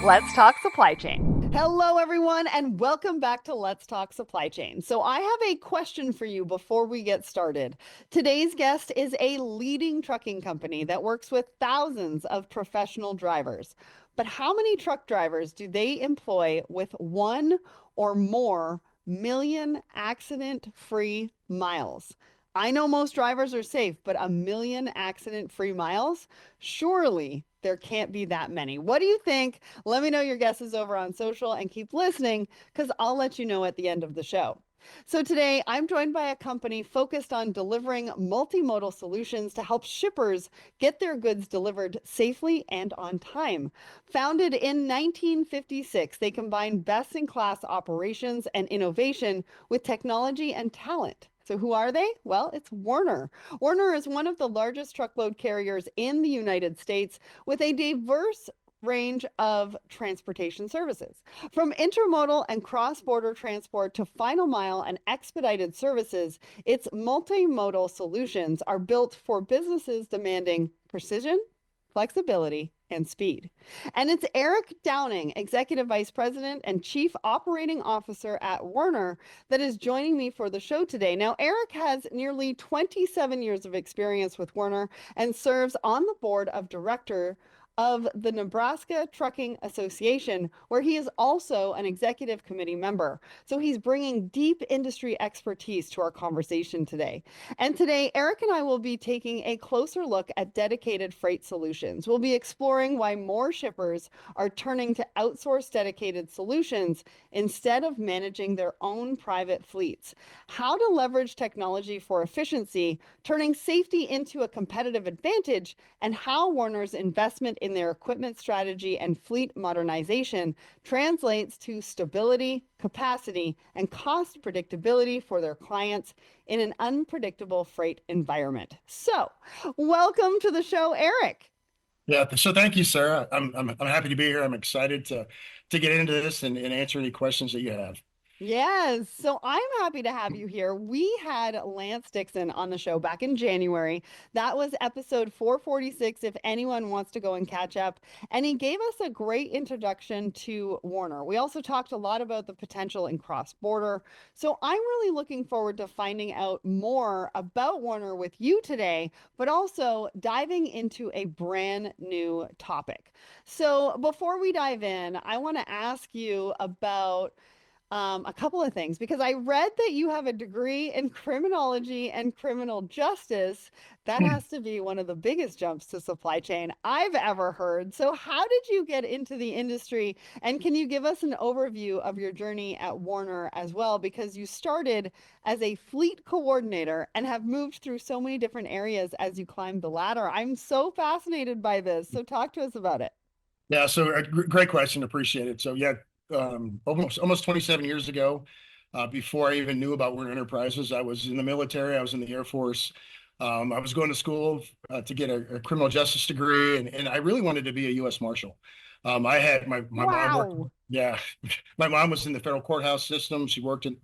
Let's talk supply chain. Hello, everyone, and welcome back to Let's Talk Supply Chain. So, I have a question for you before we get started. Today's guest is a leading trucking company that works with thousands of professional drivers. But how many truck drivers do they employ with 1 or more million accident-free miles? I know most drivers are safe, but 1 million accident-free miles? Surely there can't be that many. What do you think? Let me know your guesses over on social and keep listening because I'll let you know at the end of the show. So today I'm joined by a company focused on delivering multimodal solutions to help shippers get their goods delivered safely and on time. Founded in 1956, they combine best-in-class operations and innovation with technology and talent. So who are they? Well, it's Werner. Werner is one of the largest truckload carriers in the United States with a diverse range of transportation services. From intermodal and cross-border transport to final mile and expedited services, its multimodal solutions are built for businesses demanding precision, flexibility, and speed. And it's Eric Downing, Executive Vice President and Chief Operating Officer at Werner, that is joining me for the show today. Now, Eric has nearly 27 years of experience with Werner and serves on the board of director of the Nebraska Trucking Association, where he is also an executive committee member. So he's bringing deep industry expertise to our conversation today. And today, Eric and I will be taking a closer look at dedicated freight solutions. We'll be exploring why more shippers are turning to outsourced dedicated solutions instead of managing their own private fleets, how to leverage technology for efficiency, turning safety into a competitive advantage, and how Werner's investment in their equipment strategy and fleet modernization translates to stability, capacity, and cost predictability for their clients in an unpredictable freight environment. So, welcome to the show, Eric. Yeah, so thank you, Sarah. I'm happy to be here. I'm excited to get into this and answer any questions that you have. Yes. So I'm happy to have you here. We had Lance Dixon on the show back in January. That was episode 446, if anyone wants to go and catch up. And he gave us a great introduction to Werner. We also talked a lot about the potential in cross-border. So I'm really looking forward to finding out more about Werner with you today, but also diving into a brand new topic. So before we dive in, I want to ask you about a couple of things because I read that you have a degree in criminology and criminal justice. That has to be one of the biggest jumps to supply chain I've ever heard. So, how did you get into the industry? And can you give us an overview of your journey at Werner as well? Because you started as a fleet coordinator and have moved through so many different areas as you climbed the ladder. I'm so fascinated by this. So, talk to us about it. Yeah, so great question. Appreciate it. So yeah, almost 27 years ago, before I even knew about Werner Enterprises, I was in the military. I was in the Air Force. I was going to school to get a criminal justice degree, and I really wanted to be a U.S. Marshal. I had my mom worked. Wow. Yeah, my mom was in the federal courthouse system. She worked in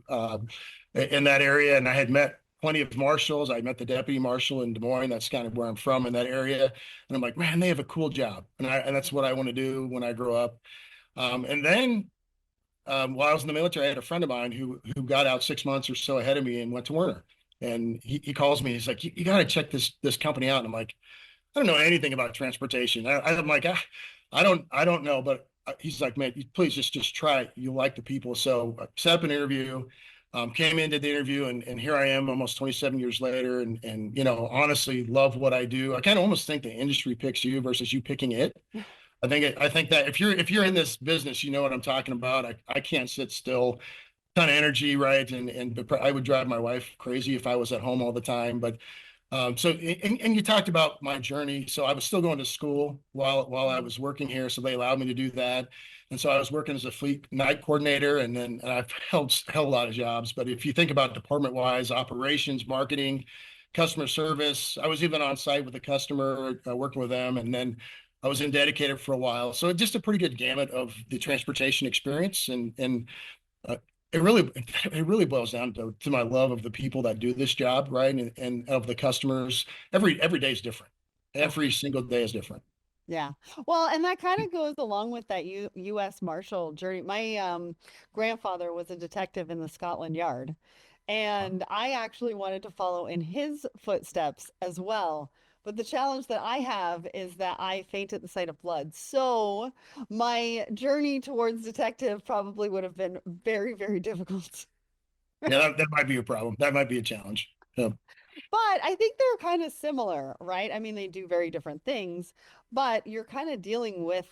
that area, and I had met plenty of marshals. I met the deputy marshal in Des Moines. That's kind of where I'm from in that area. And I'm like, man, they have a cool job, and that's what I want to do when I grow up. And then while I was in the military, I had a friend of mine who got out 6 months or so ahead of me and went to Werner. And he calls me. He's like, you got to check this company out. And I'm like, I don't know anything about transportation. I'm like, I don't know. But he's like, man, please just try it. You'll like the people. So I set up an interview. Came in, did the interview, and here I am almost 27 years later, and honestly love what I do. I kind of almost think the industry picks you versus you picking it. I think that if you're in this business, you know what I'm talking about. I can't sit still, ton of energy, right? And I would drive my wife crazy if I was at home all the time. But and you talked about my journey. So I was still going to school while I was working here, so they allowed me to do that. And so I was working as a fleet night coordinator, and I've held a lot of jobs. But if you think about department wise, operations, marketing, customer service, I was even on site with a customer working with them, and then I was in dedicated for a while. So just a pretty good gamut of the transportation experience, and uh, it really boils down to my love of the people that do this job, right? And of the customers. Every day is different. Oh, Every single day is different. Yeah. Well, and that kind of goes along with that U.S. Marshal journey. My grandfather was a detective in the Scotland Yard, and I actually wanted to follow in his footsteps as well. But the challenge that I have is that I faint at the sight of blood. So my journey towards detective probably would have been very, very difficult. Yeah, that might be a problem. That might be a challenge. Yeah. But I think they're kind of similar, right? I mean, they do very different things, but you're kind of dealing with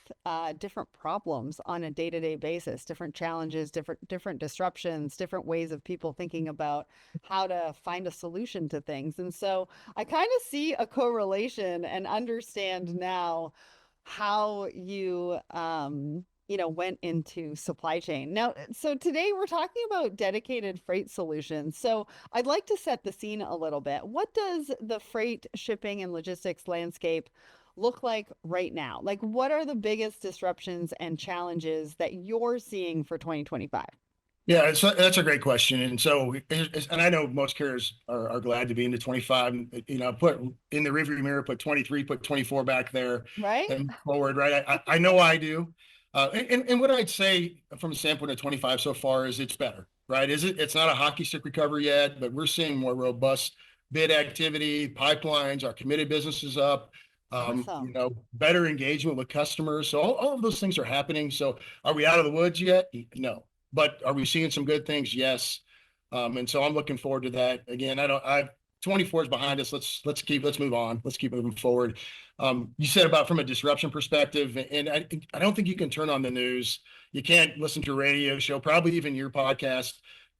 different problems on a day-to-day basis, different challenges, different disruptions, different ways of people thinking about how to find a solution to things. And so I kind of see a correlation and understand now how you went into supply chain. Now, so today we're talking about dedicated freight solutions. So I'd like to set the scene a little bit. What does the freight shipping and logistics landscape look like right now? Like, what are the biggest disruptions and challenges that you're seeing for 2025? Yeah, so that's a great question. And so, and I know most carriers are glad to be into 25, put in the rearview mirror, put 23, put 24 back there Right? and forward, right? I know I do. And what I'd say from the standpoint of 25 so far is it's better, right? It's not a hockey stick recovery yet, but we're seeing more robust bid activity, pipelines, our committed business is up, Awesome. better engagement with customers. So all of those things are happening. So are we out of the woods yet? No. But are we seeing some good things? Yes. And so I'm looking forward to that. Again, I 24 is behind us. Let's move on. Let's keep moving forward. You said about from a disruption perspective, and I don't think you can turn on the news. You can't listen to a radio show, probably even your podcast.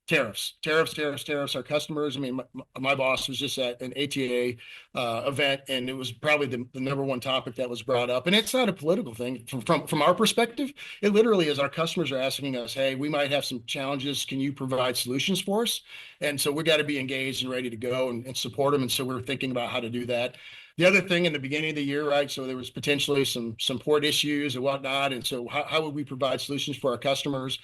Tariffs. Our customers. I mean, my boss was just at an ATA event, and it was probably the number one topic that was brought up. And it's not a political thing from our perspective. It literally is our customers are asking us, "Hey, we might have some challenges. Can you provide solutions for us?" And so we got to be engaged and ready to go and support them. And so we're thinking about how to do that. The other thing in the beginning of the year, right? So there was potentially some port issues and whatnot. And so how would we provide solutions for our customers?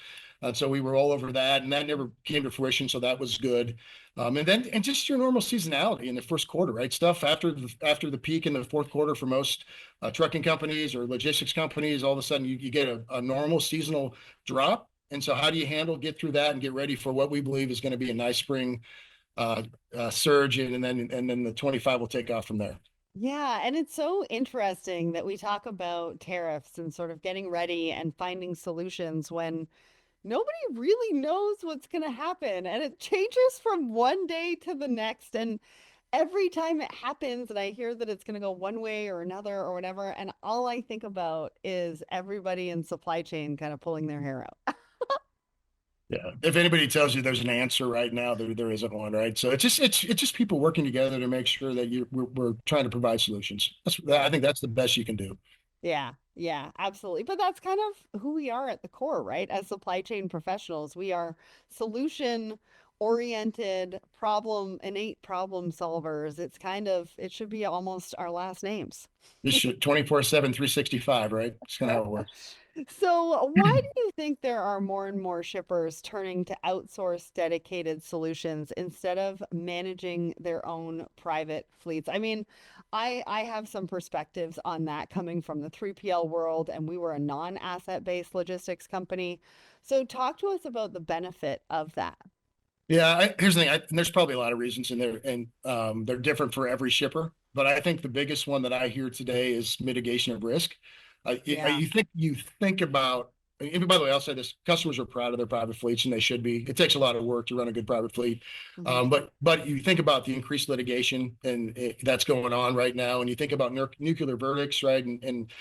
So we were all over that, and that never came to fruition. So that was good. And just your normal seasonality in the first quarter, right? Stuff after the peak in the fourth quarter for most trucking companies or logistics companies, all of a sudden you get a normal seasonal drop. And so how do you get through that and get ready for what we believe is going to be a nice spring surge, and then the 25 will take off from there. Yeah, and it's so interesting that we talk about tariffs and sort of getting ready and finding solutions when nobody really knows what's going to happen. And it changes from one day to the next. And every time it happens, and I hear that it's going to go one way or another or whatever, and all I think about is everybody in supply chain kind of pulling their hair out. Yeah. If anybody tells you there's an answer right now, there isn't one, right? So it's just people working together to make sure that we're trying to provide solutions. I think that's the best you can do. Yeah, yeah, absolutely. But that's kind of who we are at the core, right? As supply chain professionals, we are solution oriented, innate problem solvers. It should be almost our last names. This should 24/7, 365, right? That's kind of how it works. So, why do you think there are more and more shippers turning to outsource dedicated solutions instead of managing their own private fleets? I mean, I have some perspectives on that coming from the 3PL world, and we were a non-asset based logistics company. So, talk to us about the benefit of that. Yeah, here's the thing. And there's probably a lot of reasons in there, and they're different for every shipper. But I think the biggest one that I hear today is mitigation of risk. Yeah. You think about. And by the way, I'll say this: customers are proud of their private fleets, and they should be. It takes a lot of work to run a good private fleet, Hmm. but you think about the increased litigation and that's going on right now, and you think about nuclear verdicts, right? And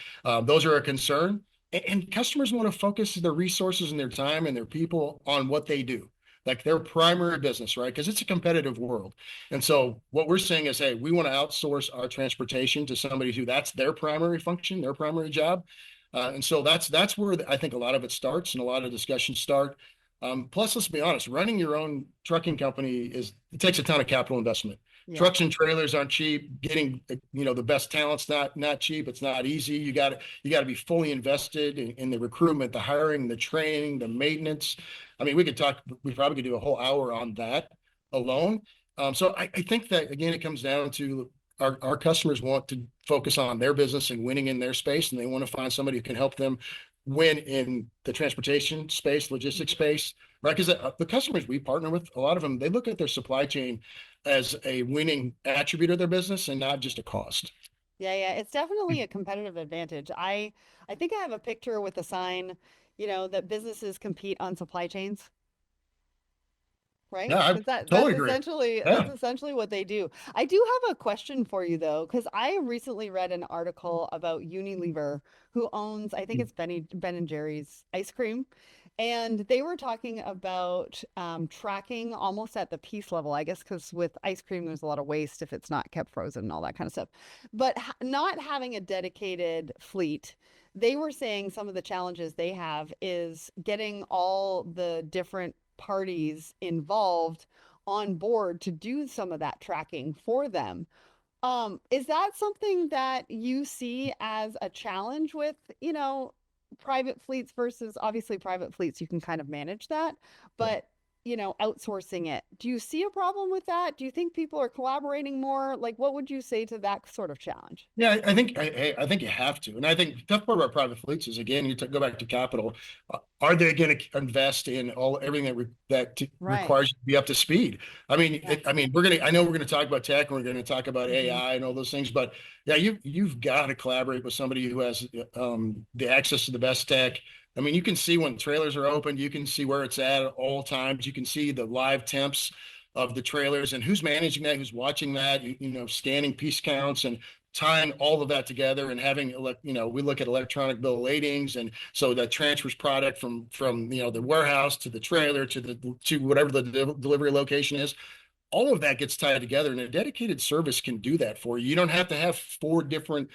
those are a concern. And customers want to focus their resources and their time and their people on what they do, like their primary business, right? Because it's a competitive world. And so what we're saying is, hey, we want to outsource our transportation to somebody who that's their primary function, their primary job. And so that's where I think a lot of it starts and a lot of discussions start. Plus, let's be honest, running your own trucking company it takes a ton of capital investment. Yeah. Trucks and trailers aren't cheap. Getting the best talent's not cheap. It's not easy. You got to be fully invested in the recruitment, the hiring, the training, the maintenance. I mean, we probably could do a whole hour on that alone. So I think that again, it comes down to our customers want to focus on their business and winning in their space, and they want to find somebody who can help them win in the transportation space, logistics space, right? Because the customers we partner with, a lot of them, they look at their supply chain as a winning attribute of their business and not just a cost. Yeah, yeah, it's definitely a competitive advantage. I think I have a picture with a sign, that businesses compete on supply chains, right? Yeah, I Because that totally agree. that's Yeah. essentially what they do. I do have a question for you though, because I recently read an article about Unilever, who owns, I think it's Ben and Jerry's ice cream, and they were talking about tracking almost at the piece level, I guess, because with ice cream there's a lot of waste if it's not kept frozen and all that kind of stuff. But not having a dedicated fleet. They were saying some of the challenges they have is getting all the different parties involved on board to do some of that tracking for them. Is that something that you see as a challenge with, private fleets versus obviously private fleets, you can kind of manage that, but outsourcing it. Do you see a problem with that? Do you think people are collaborating more? Like, what would you say to that sort of challenge? Yeah, I think you have to, and I think the tough part about private fleets is again go back to capital. Are they going to invest in everything Right. requires you to be up to speed? Yeah. I mean, I know we're going to talk about tech, and we're going to talk about Hmm. AI and all those things, but yeah, you've got to collaborate with somebody who has the access to the best tech. I mean, you can see when trailers are open, you can see where it's at all times. You can see the live temps of the trailers and who's managing that, who's watching that, scanning piece counts and tying all of that together and having, we look at electronic bill of ladings. And so that transfers product from, the warehouse to the trailer to whatever the delivery location is. All of that gets tied together, and a dedicated service can do that for you. You don't have to have four different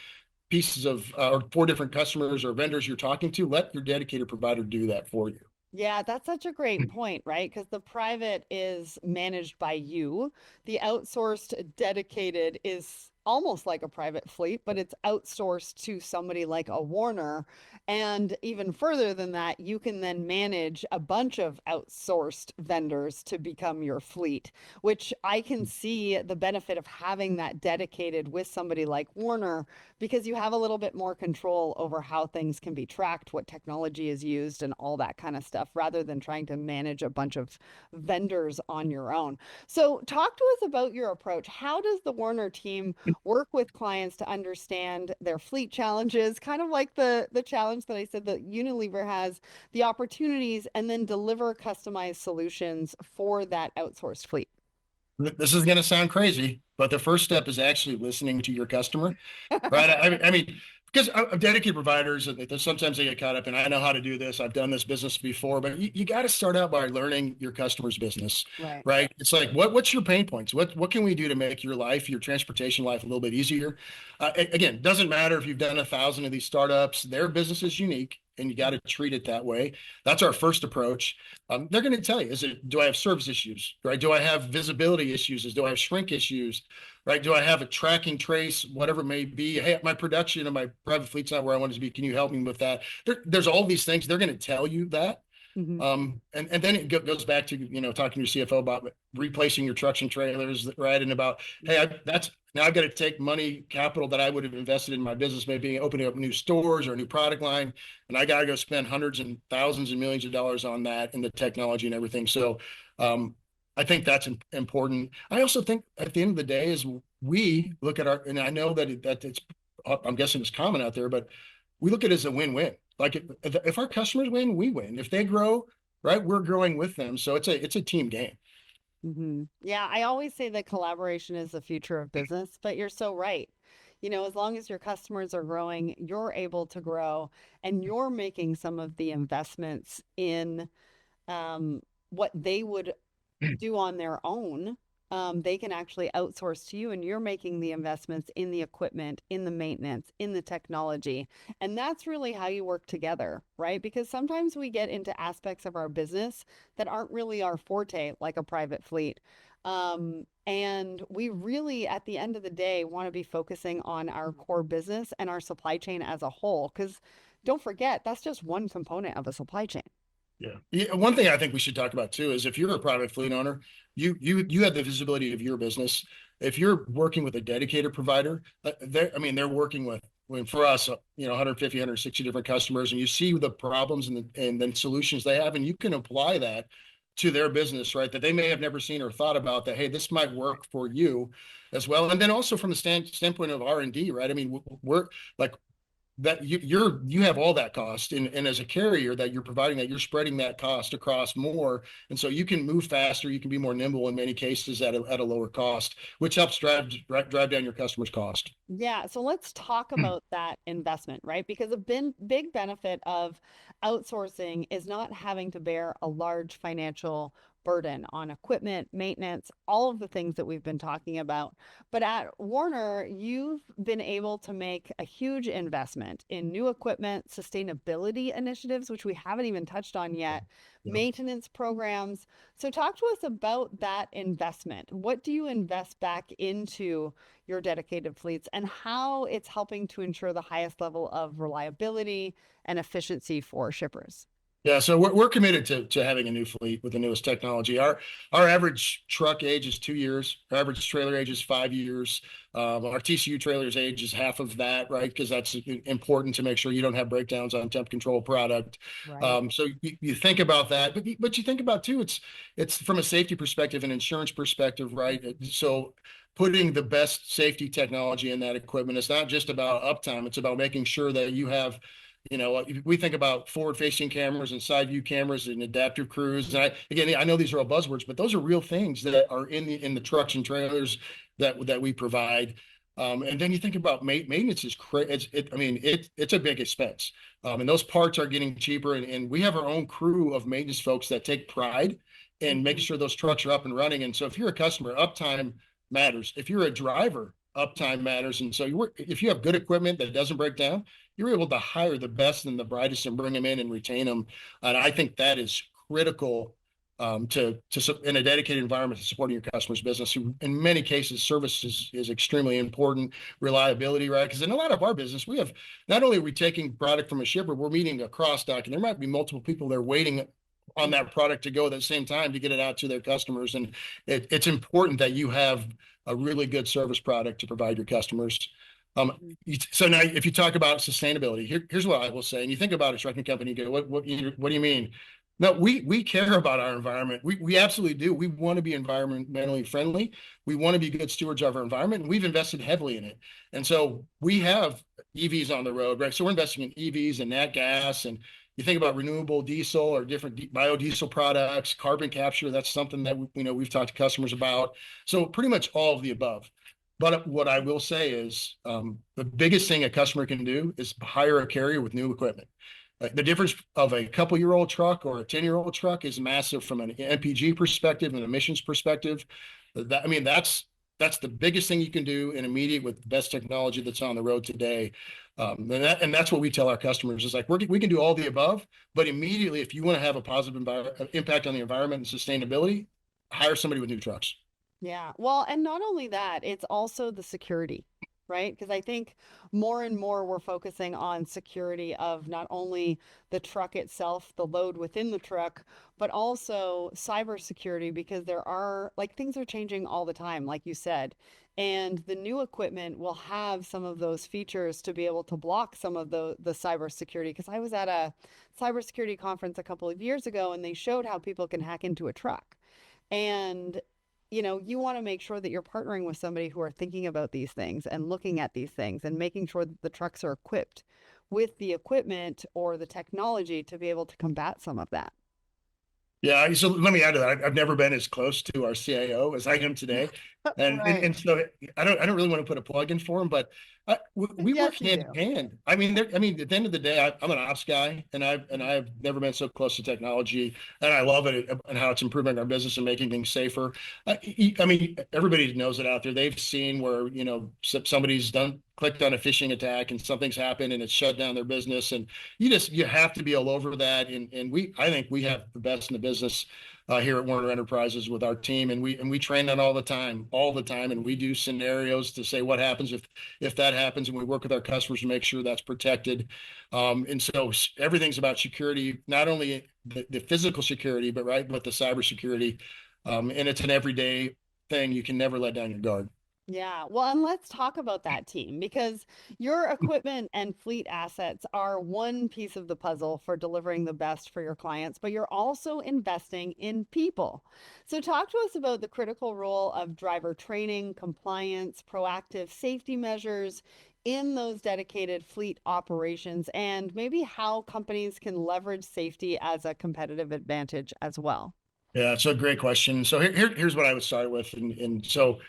pieces of or four different customers or vendors you're talking to. Let your dedicated provider do that for you. Yeah, that's such a great point, right? Because the private is managed by you. The outsourced dedicated is almost like a private fleet, but it's outsourced to somebody like a Werner. And even further than that, you can then manage a bunch of outsourced vendors to become your fleet, which I can see the benefit of having that dedicated with somebody like Werner because you have a little bit more control over how things can be tracked, what technology is used, and all that kind of stuff, rather than trying to manage a bunch of vendors on your own. So, talk to us about your approach. How does the Werner team work with clients to understand their fleet challenges, kind of like the challenge that I said that Unilever has, the opportunities, and then deliver customized solutions for that outsourced fleet? This is going to sound crazy, but the first step is actually listening to your customer, right? I mean, because I'm dedicated providers, and sometimes they get caught up, and I know how to do this. I've done this business before, but you got to start out by learning your customer's business, Right. right? It's like, what's your pain points? What can we do to make your life, your transportation life, a little bit easier? Again, doesn't matter if you've done 1,000 of these startups. Their business is unique, and you got to treat it that way. That's our first approach. They're going to tell you, do I have service issues, right? Do I have visibility issues? Do I have shrink issues, right? Do I have a tracking trace, whatever it may be? Hey, my production of my private fleet's not where I want it to be. Can you help me with that? There's all these things. They're going to tell you that. Hmm. And then it goes back to, talking to your CFO about replacing your trucks and trailers, right? And about, hey, now I've got to take money, capital that I would have invested in my business, maybe opening up new stores or a new product line. And I got to go spend hundreds and thousands and millions of dollars on that and the technology and everything. So, I think that's important. I also think at the end of the day is we look at and I know that it's, I'm guessing it's common out there, but we look at it as a win-win. Like if our customers win, we win. If they grow, right, we're growing with them. So it's a team game. Yeah, I always say that collaboration is the future of business, but you're so right. As long as your customers are growing, you're able to grow and you're making some of the investments in um, what they would do on their own, they can actually outsource to you, and you're making the investments in the equipment, in the maintenance, in the technology. And that's really how you work together, right? Because sometimes we get into aspects of our business that aren't really our forte, like a private fleet. And we really, at the end of the day, want to be focusing on our core business and our supply chain as a whole. Because don't forget, that's just one component of a supply chain. Yeah. One thing I think we should talk about too is if you're a private fleet owner, you have the visibility of your business. If you're working with a dedicated provider, they're working with, when for us, 150, 160 different customers, and you see the problems and then solutions they have, and you can apply that to their business, right? That they may have never seen or thought about that. Hey, this might work for you as well. And then also from the standpoint of R&D, right? I mean, we're like that you have all that cost, and as a carrier that you're providing, that you're spreading that cost across more, and so you can move faster, you can be more nimble in many cases at a lower cost, which helps drive down your customers' cost. Yeah, so let's talk about that investment, right? Because a big benefit of outsourcing is not having to bear a large financial burden on equipment, maintenance, all of the things that we've been talking about. But at Werner, you've been able to make a huge investment in new equipment, sustainability initiatives, which we haven't even touched on yet, Yeah. maintenance programs. So talk to us about that investment. What do you invest back into your dedicated fleets and how it's helping to ensure the highest level of reliability and efficiency for shippers? Yeah, so we're committed to having a new fleet with the newest technology. Our average truck age is 2 years. Our average trailer age is 5 years. Our TCU trailers age is half of that, right? Because that's important to make sure you don't have breakdowns on temp control product. Right. So you think about that, but you think about too. It's from a safety perspective and insurance perspective, right? So putting the best safety technology in that equipment, it's not just about uptime. It's about making sure that you have, we think about forward-facing cameras and side view cameras and adaptive cruise. And I know these are all buzzwords, but those are real things that are in the trucks and trailers that we provide. And then you think about maintenance is crazy. It's a big expense. And those parts are getting cheaper. And we have our own crew of maintenance folks that take pride in making Mhm. sure those trucks are up and running. And so if you're a customer, uptime matters. If you're a driver, uptime matters. And so if you have good equipment that doesn't break down, you're able to hire the best and the brightest and bring them in and retain them. And I think that is critical to in a dedicated environment to supporting your customer's business. In many cases, service is extremely important. Reliability, right? Because in a lot of our business, we have not only are we taking product from a shipper, we're meeting a cross dock, and there might be multiple people there waiting on that product to go at the same time to get it out to their customers. And it's important that you have a really good service product to provide your customers. Mhm. So now, if you talk about sustainability, here's what I will say. And you think about a trucking company, you go, what do you mean? No, we care about our environment. We absolutely do. We want to be environmentally friendly. We want to be good stewards of our environment, and we've invested heavily in it. And so we have EVs on the road, right? So we're investing in EVs and nat gas, and you think about renewable diesel or different biodiesel products, carbon capture. That's something that we've talked to customers about. So pretty much all of the above. But what I will say is the biggest thing a customer can do is hire a carrier with new equipment. The difference of a couple-year-old truck or a 10-year-old truck is massive from an MPG perspective and emissions perspective. That's the biggest thing you can do in immediate with the best technology that's on the road today. And that's what we tell our customers is like, we can do all the above, but immediately, if you want to have a positive impact on the environment and sustainability, hire somebody with new trucks. Yeah. Well, and not only that, it's also the security, right? Because I think more and more we're focusing on security of not only the truck itself, the load within the truck, but also cybersecurity because there are like things are changing all the time, like you said. And the new equipment will have some of those features to be able to block some of the cybersecurity. Because I was at a cybersecurity conference a couple of years ago and they showed how people can hack into a truck. And you want to make sure that you're partnering with somebody who are thinking about these things and looking at these things and making sure that the trucks are equipped with the equipment or the technology to be able to combat some of that. Yeah, so let me add to that. I've never been as close to our CIO as I am today, and and, Right. and so I don't really want to put a plug in for him, but we Yes, work you hand do. in hand. I mean, at the end of the day, I'm an ops guy, and I've never been so close to technology, and I love it and how it's improving our business and making things safer. I mean, everybody knows it out there. They've seen where somebody's clicked on a phishing attack and something's happened and it's shut down their business, and you have to be all over that. And I think we have the best in the business here at Werner Enterprises with our team, and we train that all the time, and we do scenarios to say what happens if that happens, and we work with our customers to make sure that's protected. And so everything's about security, not only the physical security, but right, but the cybersecurity. And it's an everyday thing. You can never let down your guard. Yeah, well, and let's talk about that team because your equipment and fleet assets are one piece of the puzzle for delivering the best for your clients, but you're also investing in people. So, talk to us about the critical role of driver training, compliance, proactive safety measures in those dedicated fleet operations, and maybe how companies can leverage safety as a competitive advantage as well. Yeah, it's a great question. So here's what I would start with. And so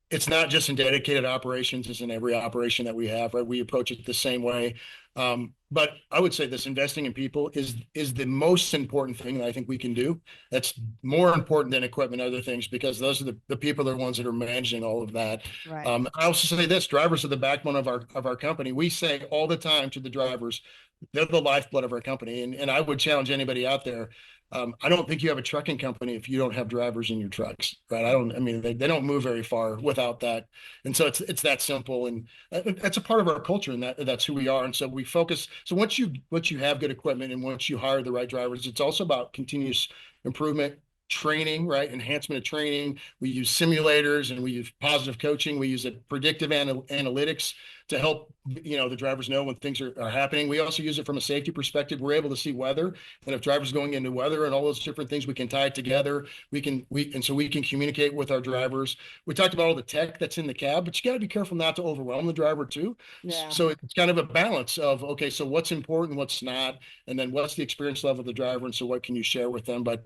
it's not just in dedicated operations, it's in every operation that we have, right? We approach it the same way. But I would say this investing in people is the most important thing that I think we can do. That's more important than equipment, other things, because those are the people are the ones that are managing all of that. Right. I also say this, drivers are the backbone of our company. We say all the time to the drivers, they're the lifeblood of our company. And I would challenge anybody out there. I don't think you have a trucking company if you don't have drivers in your trucks, right? I mean, they don't move very far without that. And so it's that simple. And that's a part of our culture, and that's who we are. And so we focus. So once you have good equipment and once you hire the right drivers, it's also about continuous improvement, training, right? Enhancement of training. We use simulators and we use positive coaching. We use a predictive analytics to help the drivers know when things are happening. We also use it from a safety perspective. We're able to see weather, and if drivers going into weather and all those different things, we can tie it together. So we can communicate with our drivers. We talked about all the tech that's in the cab, but you got to be careful not to overwhelm the driver too. Yeah. So it's kind of a balance of, okay, so what's important, what's not, and then what's the experience level of the driver, and so what can you share with them. But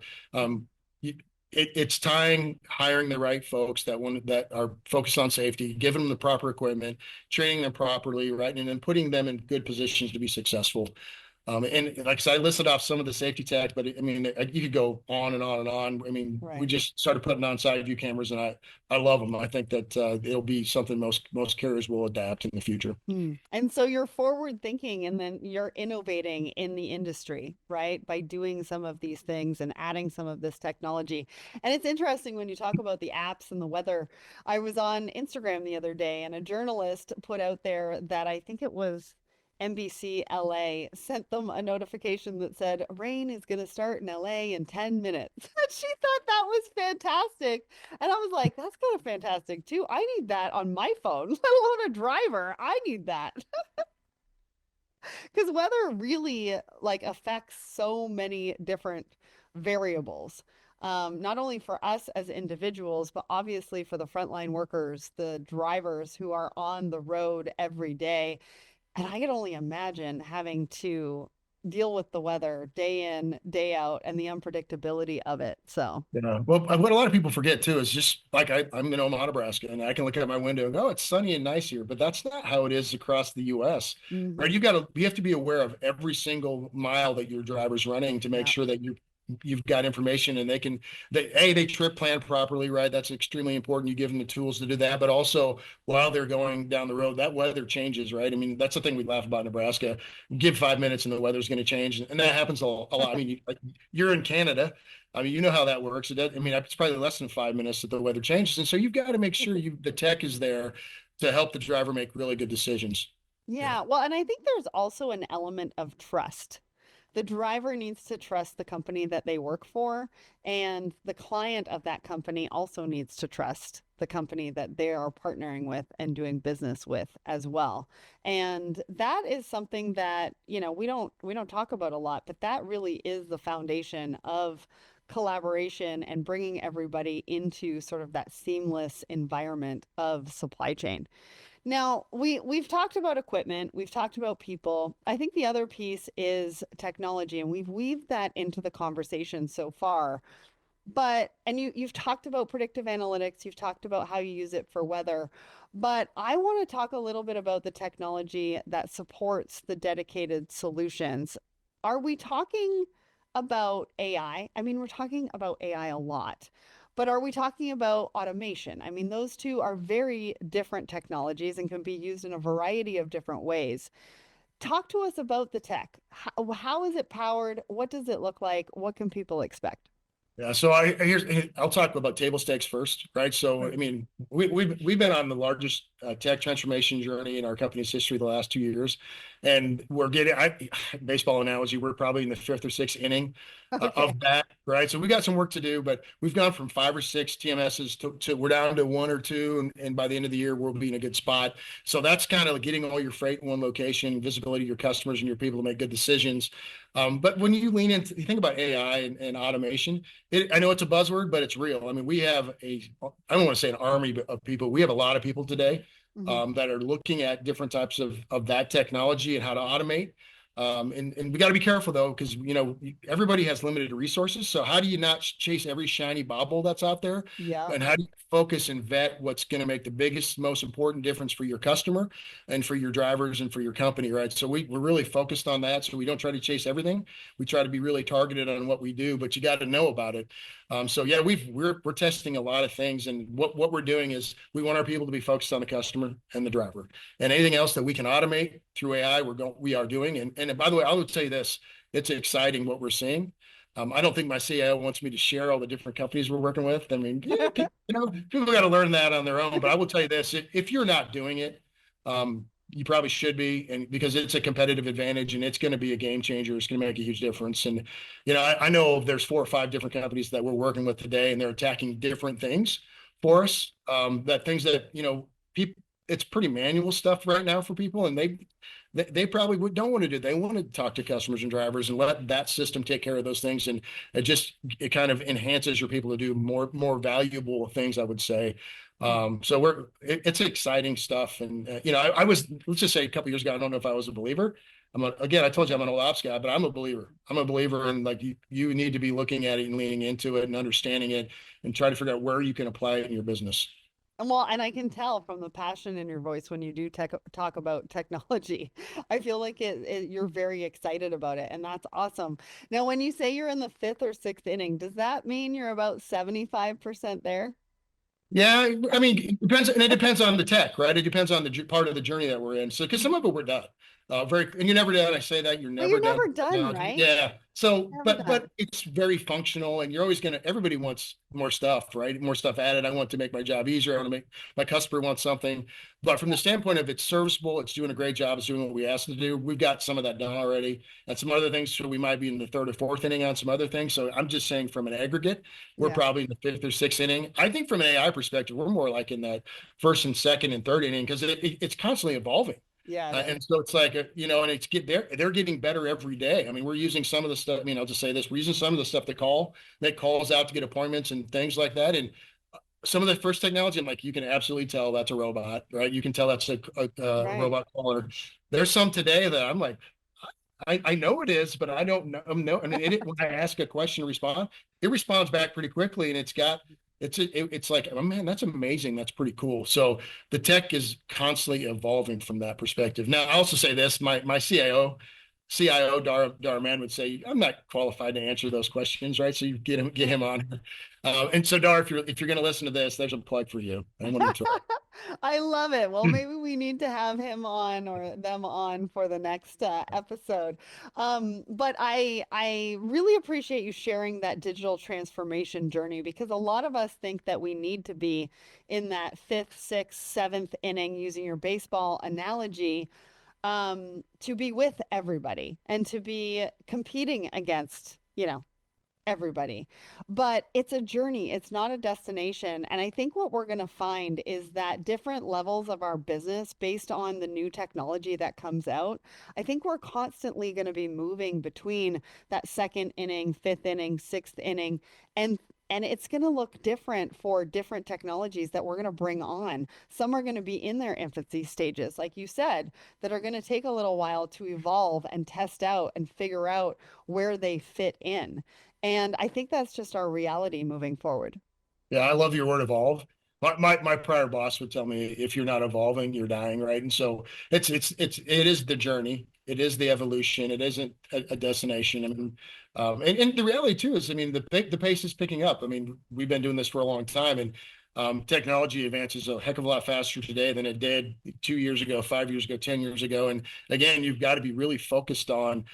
it's hiring the right folks that are focused on safety, giving them the proper equipment, training them properly, right, and then putting them in good positions to be successful. And like I said, I listed off some of the safety tech, but I mean, you could go on and on and on. I mean, we Right. just started putting on side view cameras, and I love them. I think that it'll be something most carriers will adapt in the future. And so you're forward thinking and then you're innovating in the industry, right? By doing some of these things and adding some of this technology. And it's interesting when you talk about the apps and the weather. I was on Instagram the other day and a journalist put out there that I think it was NBC LA sent them a notification that said rain is going to start in LA in 10 minutes. And she thought that was fantastic. And I was like, that's kind of fantastic too. I need that on my phone, let alone a driver. I need that because weather really like affects so many different variables. Not only for us as individuals, but obviously for the frontline workers, the drivers who are on the road every day. And I can only imagine having to deal with the weather day in, day out, and the unpredictability of it. So, Yeah. Well, what a lot of people forget too is just like I'm in Omaha, Nebraska, and I can look out my window and go, oh, it's sunny and nice here, but that's not how it is across the U.S. Right? mhm, You have to be aware of every single mile that your driver's running to make yeah, sure that you've got information, and they trip plan properly, right? That's extremely important. You give them the tools to do that, but also while they're going down the road, that weather changes, right? I mean, that's the thing we laugh about in Nebraska. Give 5 minutes and the weather's going to change, and that happens a lot. I mean, you're in Canada. I mean, you know how that works. I mean, it's probably less than 5 minutes that the weather changes, and so you've got to make sure the tech is there to help the driver make really good decisions. Yeah. yeah. Well, and I think there's also an element of trust. The driver needs to trust the company that they work for, and the client of that company also needs to trust the company that they are partnering with and doing business with as well. And that is something that, we don't talk about a lot, but that really is the foundation of collaboration and bringing everybody into sort of that seamless environment of supply chain. Now, we've talked about equipment, we've talked about people. I think the other piece is technology, and we've weaved that into the conversation so far. But and you've talked about predictive analytics, you've talked about how you use it for weather, but I want to talk a little bit about the technology that supports the dedicated solutions. Are we talking about AI? I mean, we're talking about AI a lot. But are we talking about automation? I mean, those two are very different technologies and can be used in a variety of different ways. Talk to us about the tech. How is it powered? What does it look like? What can people expect? Yeah, so I'll talk about table stakes first, right? So I Sure. mean, we've been on the largest tech transformation journey in our company's history the last 2 years. And we're getting, baseball analogy, we're probably in the fifth or sixth inning Okay. of that, right? So we got some work to do, but we've gone from 5 or 6 TMSs to we're down to 1 or 2. And by the end of the year, we'll be in a good spot. So that's kind of getting all your freight in one location, visibility to your customers and your people to make good decisions. But when you lean into, you think about AI and automation, I know it's a buzzword, but it's real. I mean, we have I don't want to say an army of people. We have a lot of people today Mhm. that are looking at different types of that technology and how to automate. And we got to be careful though, because everybody has limited resources. So how do you not chase every shiny bauble that's out there? Yeah. And how do you focus and vet what's going to make the biggest, most important difference for your customer and for your drivers and for your company, right? So we're really focused on that. So we don't try to chase everything. We try to be really targeted on what we do, but you got to know about it. So yeah, we're testing a lot of things, and what we're doing is we want our people to be focused on the customer and the driver, and anything else that we can automate through AI, we are doing. And by the way, I will tell you this: it's exciting what we're seeing. I don't think my CIO wants me to share all the different companies we're working with. I mean, yeah, people got to learn that on their own. But I will tell you this: if you're not doing it, you probably should be, and because it's a competitive advantage and it's going to be a game changer. It's going to make a huge difference. And I know there's 4 or 5 different companies that we're working with today, and they're attacking different things for us. That things that people, it's pretty manual stuff right now for people, and they probably don't want to do. They want to talk to customers and drivers and let that system take care of those things, and it kind of enhances your people to do more valuable things, I would say. So it's exciting stuff. And I was, let's just say, a couple of years ago, I don't know if I was a believer. Again, I told you I'm an old ops guy, but I'm a believer. I'm a believer, and like you need to be looking at it and leaning into it and understanding it and try to figure out where you can apply it in your business. And I can tell from the passion in your voice when you do talk about technology. I feel like you're very excited about it, and that's awesome. Now, when you say you're in the fifth or sixth inning, does that mean you're about 75% there? Yeah, I mean, it depends, and it depends on the tech, right? It depends on the part of the journey that we're in. So, because some of it we're done, and you're never done. I say that you're But never you're done. never done, right? Yeah. So, Never but done. it's very functional, and you're always gonna. Everybody wants more stuff, right? More stuff added. I want to make my job easier. I want to make my customer want something. But from Yeah. the standpoint of it's serviceable, it's doing a great job. It's doing what we asked it to do. We've got some of that done already, and some other things. So we might be in the third or fourth inning on some other things. So I'm just saying, from an aggregate, we're Yeah. probably in the fifth or sixth inning. I think from an AI perspective, we're more like in that first and second and third inning, because it's constantly evolving. Yeah, it is. And so it's like, and they're getting better every day. I mean, we're using some of the stuff. I mean, I'll just say this: we're using some of the stuff that calls out to get appointments and things like that. And some of the first technology, I'm like, you can absolutely tell that's a robot, right? You can tell that's a Right. robot caller. There's some today that I'm like, I know it is, but I don't know. No, I mean, when I ask a question to respond, it responds back pretty quickly, and it's like, oh man, that's amazing. That's pretty cool. So the tech is constantly evolving from that perspective. Now, I also say this: my CIO Darman would say, I'm not qualified to answer those questions, right? So you get him on. And so Dar, if you're going to listen to this, there's a plug for you. I want to try. I love it. Well, maybe we need to have him on or them on for the next episode. But I really appreciate you sharing that digital transformation journey, because a lot of us think that we need to be in that fifth, sixth, seventh inning, using your baseball analogy, to be with everybody and to be competing against, everybody. But it's a journey, it's not a destination. And I think what we're going to find is that different levels of our business, based on the new technology that comes out, I think we're constantly going to be moving between that second inning, fifth inning, sixth inning, and it's going to look different for different technologies that we're going to bring on. Some are going to be in their infancy stages, like you said, that are going to take a little while to evolve and test out and figure out where they fit in. And I think that's just our reality moving forward. Yeah, I love your word evolve. My prior boss would tell me, if you're not evolving, you're dying, right? And so it is the journey, it is the evolution, it isn't a destination. I mean, and the reality too is, I mean, the pace is picking up. I mean, we've been doing this for a long time, and technology advances a heck of a lot faster today than it did 2 years ago, 5 years ago, 10 years ago. And again, you've got to be really focused on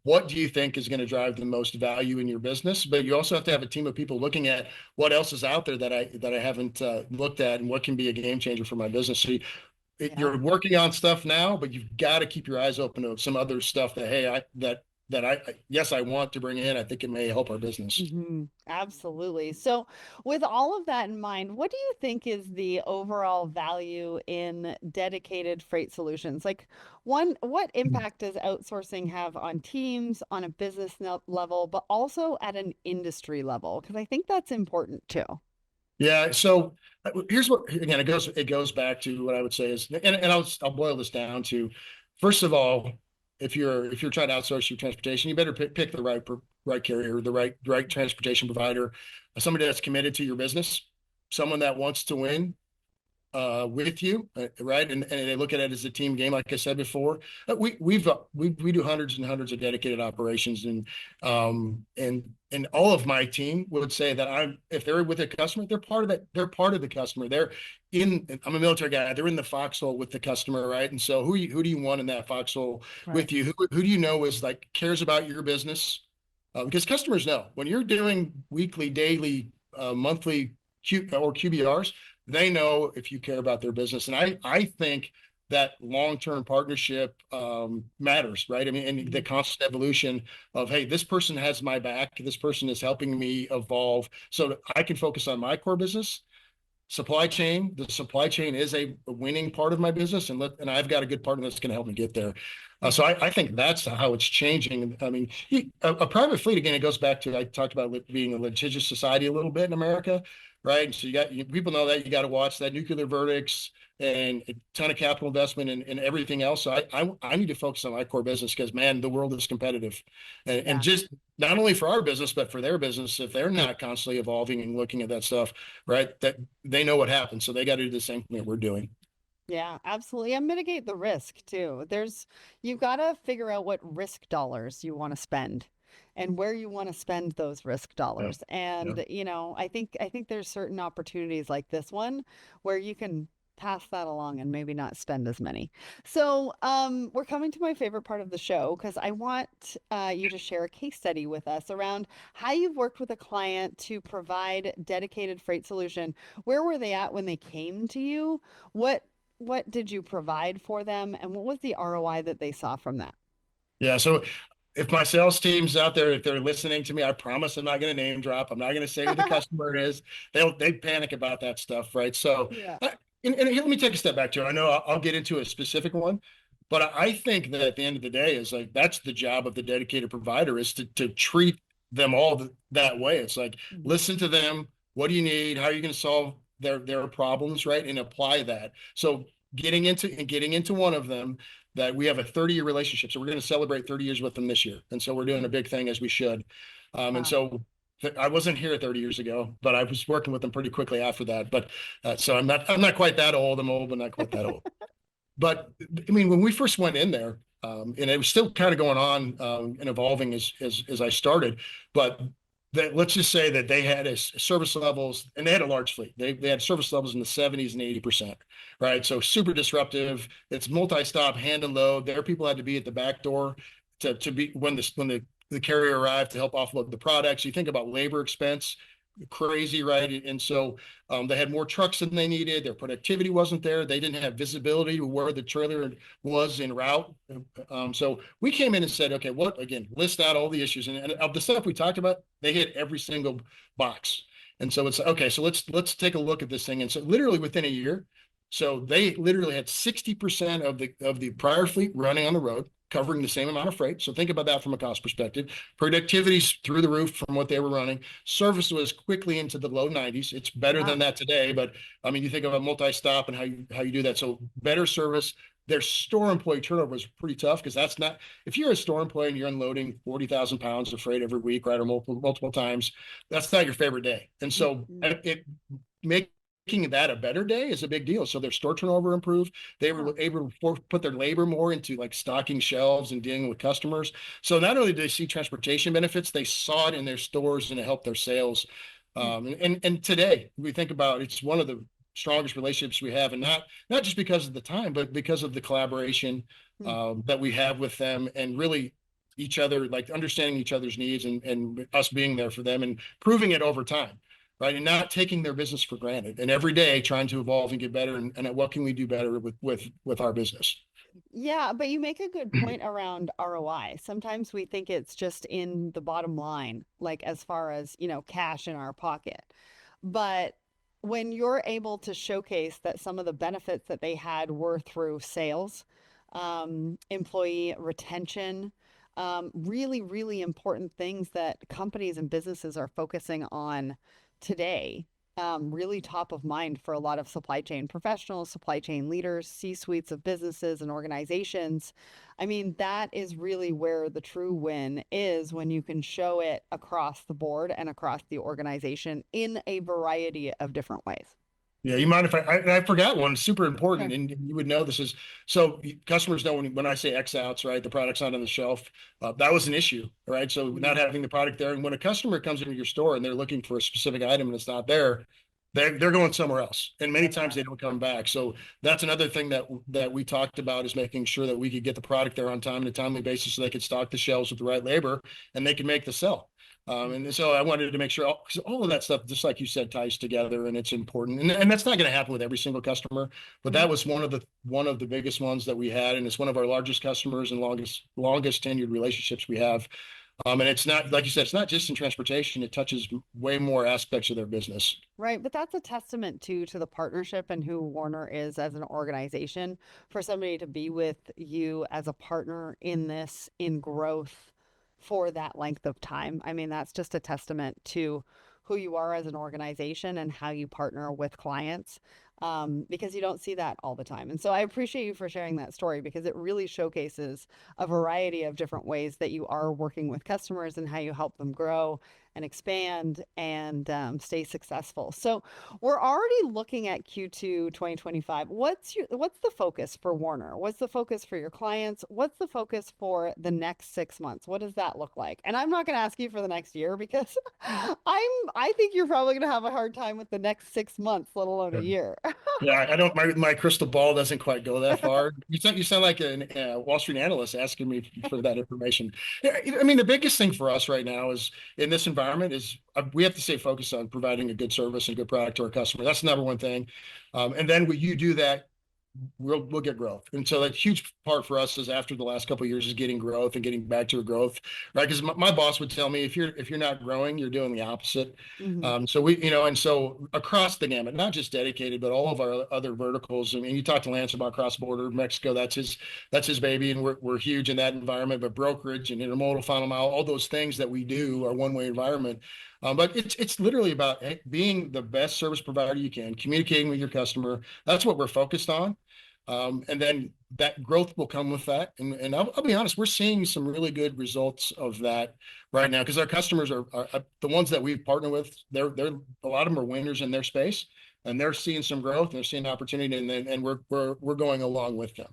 what do you think is going to drive the most value in your business, but you also have to have a team of people looking at what else is out there that I haven't looked at, and what can be a game changer for my business. So Yeah. you're working on stuff now, but you've got to keep your eyes open to some other stuff that, hey, yes, I want to bring in. I think it may help our business. Absolutely. So, with all of that in mind, what do you think is the overall value in dedicated freight solutions? Like, what impact does outsourcing have on teams, on a business level, but also at an industry level? Because I think that's important too. Yeah. So here's what, again, it goes back to what I would say is, and I'll boil this down to, first of all, if you're trying to outsource your transportation, you better pick the right carrier, the right transportation provider, somebody that's committed to your business, someone that wants to win, with you, right? And they look at it as a team game, like I said before. We do hundreds and hundreds of dedicated operations, and all of my team would say that if they're with a customer, they're part of that. They're part of the customer. I'm a military guy. They're in the foxhole with the customer, right? And so who do you want in that foxhole Right. with you? Who do you know is like cares about your business? Because customers know when you're doing weekly, daily, monthly QBRs, they know if you care about their business. And I think that long-term partnership matters, right? I mean, and the Mhm. constant evolution of, hey, this person has my back. This person is helping me evolve so that I can focus on my core business. The supply chain is a winning part of my business, and I've got a good partner that's going to help me get there. So Mhm. I think that's how it's changing. I mean, a private fleet, again, it goes back to, I talked about being a litigious society a little bit in America, right? So people know that you got to watch that nuclear verdicts and a ton of capital investment and everything else. So I need to focus on my core business because, man, the world is competitive, and Yeah. just not only for our business but for their business. If they're not constantly evolving and looking at that stuff, right, that they know what happens, so they got to do the same thing that we're doing. Yeah, absolutely. And mitigate the risk too. You've got to figure out what risk dollars you want to spend and where you want to spend those risk Yeah, dollars. yeah, And, I think there's certain opportunities like this one where you can pass that along and maybe not spend as many. So, we're coming to my favorite part of the show because I want you to share a case study with us around how you've worked with a client to provide dedicated freight solution. Where were they at when they came to you? What did you provide for them, and what was the ROI that they saw from that? yeah. So if my sales team's out there, if they're listening to me, I promise I'm not going to name drop. I'm not going to say who the customer is. They panic about that stuff, right? So, Yeah. and here, let me take a step back too. I know I'll get into a specific one, but I think that at the end of the day is like that's the job of the dedicated provider is to treat them all that way. It's like Mhm. listen to them. What do you need? How are you going to solve their problems, right? And apply that. So getting into one of them, that we have a 30-year relationship. So we're going to celebrate 30 years with them this year. And so we're doing a big thing as we should. And Wow. so I wasn't here 30 years ago, but I was working with them pretty quickly after that. But so I'm not quite that old. I'm old, but not quite that old. But I mean, when we first went in there, and it was still kind of going on and evolving as I started, but let's just say that they had a service levels, and they had a large fleet. They had service levels in the 70s and 80%, right? So super disruptive. It's multi-stop, hand and load. Their people had to be at the back door to be when the carrier arrived to help offload the products. You think about labor expense, crazy, right? And so they had more trucks than they needed. Their productivity wasn't there. They didn't have visibility to where the trailer was en route. So we came in and said, okay, what again? List out all the issues, and of the stuff we talked about, they hit every single box. And so it's okay. So let's take a look at this thing. And so literally within a year, so they literally had 60% of the prior fleet running on the road, covering the same amount of freight. So think about that from a cost perspective. Productivity's through the roof from what they were running. Service was quickly into the low 90s. It's better Wow. than that today, but I mean, you think of a multi-stop and how you do that. So better service. Their store employee turnover was pretty tough because that's not, if you're a store employee and you're unloading 40,000 pounds of freight every week, right, or multiple times, that's not your favorite day. And so Mhm. it making that a better day is a big deal. So their store turnover improved. They were Wow. able to put their labor more into like stocking shelves and dealing with customers. So not only did they see transportation benefits, they saw it in their stores and it helped their sales. Mm. And today we think about it's one of the strongest relationships we have, and not just because of the time, but because of the collaboration Mm. that we have with them, and really each other, like understanding each other's needs and us being there for them and proving it over time. right? And not taking their business for granted, and every day trying to evolve and get better. And what can we do better with our business? Yeah, but you make a good point around ROI. Sometimes we think it's just in the bottom line, like as far as, cash in our pocket. But when you're able to showcase that some of the benefits that they had were through sales, employee retention, really, really important things that companies and businesses are focusing on today, really top of mind for a lot of supply chain professionals, supply chain leaders, C-suites of businesses and organizations. I mean, that is really where the true win is, when you can show it across the board and across the organization in a variety of different ways. Yeah, you mind if I forgot one super important, Sure. and you would know this is so customers know when I say X outs, right? The product's not on the shelf. That was an issue, right? So not Mhm. having the product there, and when a customer comes into your store and they're looking for a specific item and it's not there, they're going somewhere else, and many There they times are. they don't come back. So that's another thing that we talked about, is making sure that we could get the product there on time on a timely basis, so they could stock the shelves with the right labor and they can make the sell. And so I wanted to make sure, because all of that stuff, just like you said, ties together, and it's important. And that's not going to happen with every single customer, but Mhm. that was one of the biggest ones that we had, and it's one of our largest customers and longest tenured relationships we have. And it's not, like you said, it's not just in transportation; it touches way more aspects of their business. Right, but that's a testament to the partnership and who Werner is as an organization. For somebody to be with you as a partner in this, in growth for that length of time. I mean, that's just a testament to who you are as an organization and how you partner with clients, because you don't see that all the time. And so I appreciate you for sharing that story, because it really showcases a variety of different ways that you are working with customers and how you help them grow and expand and stay successful. So we're already looking at Q2 2025. What's the focus for Werner? What's the focus for your clients? What's the focus for the next 6 months? What does that look like? And I'm not going to ask you for the next year, because I think you're probably going to have a hard time with the next 6 months, let alone a year. Yeah, I don't. My crystal ball doesn't quite go that far. You sound like a Wall Street analyst asking me for that information. Yeah, I mean, the biggest thing for us right now is, in this environment, is we have to stay focused on providing a good service and good product to our customer. That's the number one thing. And then when you do that, we'll get growth. And so that huge part for us is, after the last couple of years, is getting growth and getting back to a growth, right? Because my boss would tell me, if you're not growing, you're doing the opposite. Mhm. So and so across the gamut, not just dedicated, but all of our other verticals. I mean, you talked to Lance about cross border Mexico. That's his baby, and we're huge in that environment. But brokerage and intermodal, final mile, all those things that we do are one way environment. But it's literally about being the best service provider you can, communicating with your customer. That's what we're focused on. And then that growth will come with that. And I'll be honest, we're seeing some really good results of that right now, because our customers are the ones that we partner with. They're a lot of them are winners in their space, and they're seeing some growth, and they're seeing opportunity, and we're going along with them.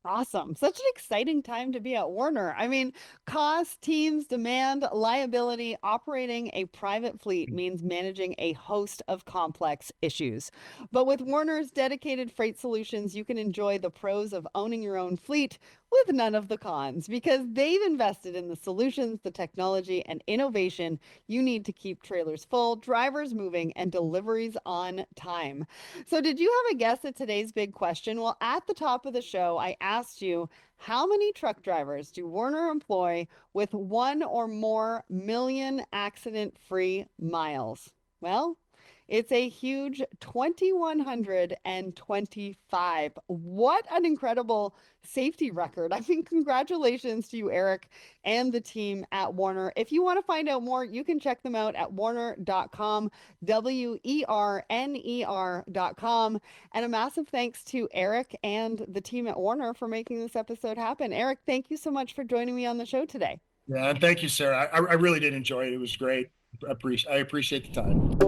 Awesome. Such an exciting time to be at Werner. I mean, cost, teams, demand, liability, operating a private fleet means managing a host of complex issues. But with Werner's dedicated freight solutions, you can enjoy the pros of owning your own fleet with none of the cons, because they've invested in the solutions, the technology, and innovation you need to keep trailers full, drivers moving, and deliveries on time. So, did you have a guess at today's big question? Well, at the top of the show, I asked you, how many truck drivers do Werner employ with one or more million accident free miles? Well, it's a huge 2,125. What an incredible safety record. I mean, congratulations to you, Eric, and the team at Werner. If you want to find out more, you can check them out at werner.com, werner.com. And a massive thanks to Eric and the team at Werner for making this episode happen. Eric, thank you so much for joining me on the show today. Yeah, and thank you, Sarah. I really did enjoy it. It was great. I appreciate the time.